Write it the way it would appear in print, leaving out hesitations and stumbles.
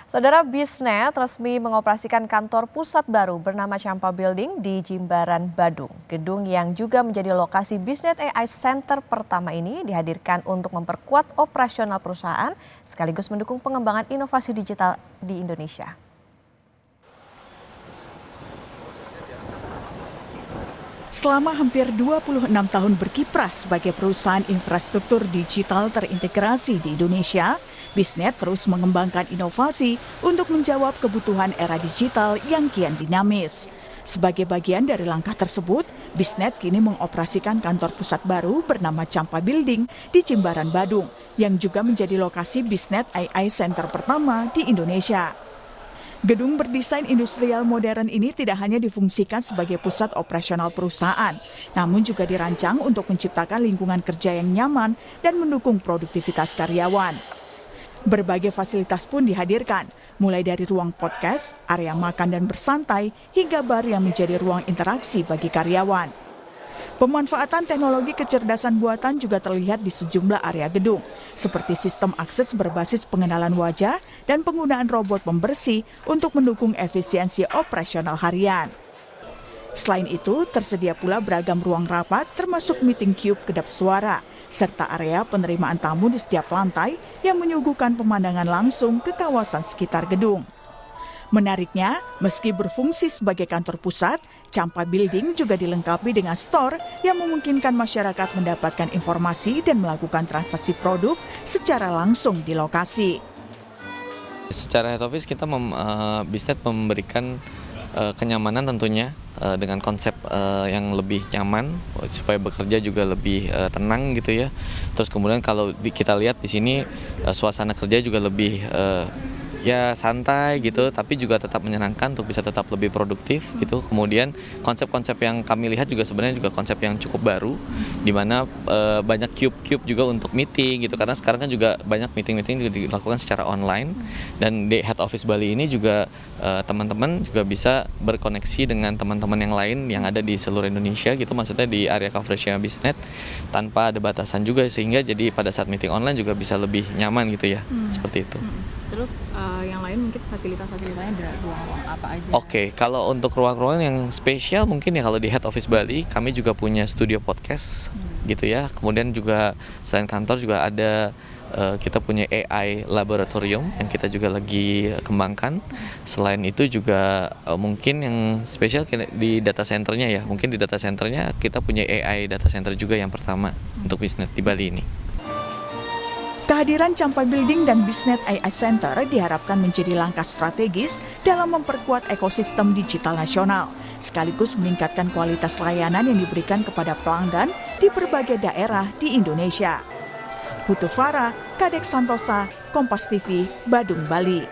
Saudara, Bisnet resmi mengoperasikan kantor pusat baru bernama Champa Building di Jimbaran, Badung. Gedung yang juga menjadi lokasi Bisnet AI Center pertama ini dihadirkan untuk memperkuat operasional perusahaan sekaligus mendukung pengembangan inovasi digital di Indonesia. Selama hampir 26 tahun berkiprah sebagai perusahaan infrastruktur digital terintegrasi di Indonesia, Bisnet terus mengembangkan inovasi untuk menjawab kebutuhan era digital yang kian dinamis. Sebagai bagian dari langkah tersebut, Bisnet kini mengoperasikan kantor pusat baru bernama Champa Building di Jimbaran, Badung, yang juga menjadi lokasi Bisnet AI Center pertama di Indonesia. Gedung berdesain industrial modern ini tidak hanya difungsikan sebagai pusat operasional perusahaan, namun juga dirancang untuk menciptakan lingkungan kerja yang nyaman dan mendukung produktivitas karyawan. Berbagai fasilitas pun dihadirkan, mulai dari ruang podcast, area makan dan bersantai, hingga bar yang menjadi ruang interaksi bagi karyawan. Pemanfaatan teknologi kecerdasan buatan juga terlihat di sejumlah area gedung, seperti sistem akses berbasis pengenalan wajah dan penggunaan robot pembersih untuk mendukung efisiensi operasional harian. Selain itu, tersedia pula beragam ruang rapat termasuk meeting cube kedap suara, serta area penerimaan tamu di setiap lantai yang menyuguhkan pemandangan langsung ke kawasan sekitar gedung. Menariknya, meski berfungsi sebagai kantor pusat, Champa Building juga dilengkapi dengan store yang memungkinkan masyarakat mendapatkan informasi dan melakukan transaksi produk secara langsung di lokasi. Secara head office kita Bisnet memberikan kenyamanan tentunya dengan konsep yang lebih nyaman supaya bekerja juga lebih tenang gitu ya. Terus kemudian kalau kita lihat di sini suasana kerja juga lebih ya santai gitu, tapi juga tetap menyenangkan untuk bisa tetap lebih produktif gitu. Kemudian konsep-konsep yang kami lihat juga sebenarnya juga konsep yang cukup baru, di mana banyak cube juga untuk meeting gitu, karena sekarang kan juga banyak meeting juga dilakukan secara online. Dan di head office Bali ini juga teman-teman juga bisa berkoneksi dengan teman-teman yang lain yang ada di seluruh Indonesia gitu, maksudnya di area coverage-nya Bisnet tanpa ada batasan juga, sehingga jadi pada saat meeting online juga bisa lebih nyaman gitu ya, seperti itu. Terus yang lain mungkin fasilitas-fasilitasnya ada ruang-ruang apa aja? Oke, kalau untuk ruang-ruang yang spesial mungkin ya kalau di Head Office Bali kami juga punya studio podcast gitu ya. Kemudian juga selain kantor juga ada kita punya AI laboratorium yang kita juga lagi kembangkan. Selain itu juga mungkin yang spesial di data centernya ya. Mungkin di data centernya kita punya AI data center juga yang pertama untuk Bisnet di Bali ini. Kehadiran Champa Building dan Bisnet AI Center diharapkan menjadi langkah strategis dalam memperkuat ekosistem digital nasional, sekaligus meningkatkan kualitas layanan yang diberikan kepada pelanggan di berbagai daerah di Indonesia. Putu Farah, Kadek Santosa, Kompas TV, Badung, Bali.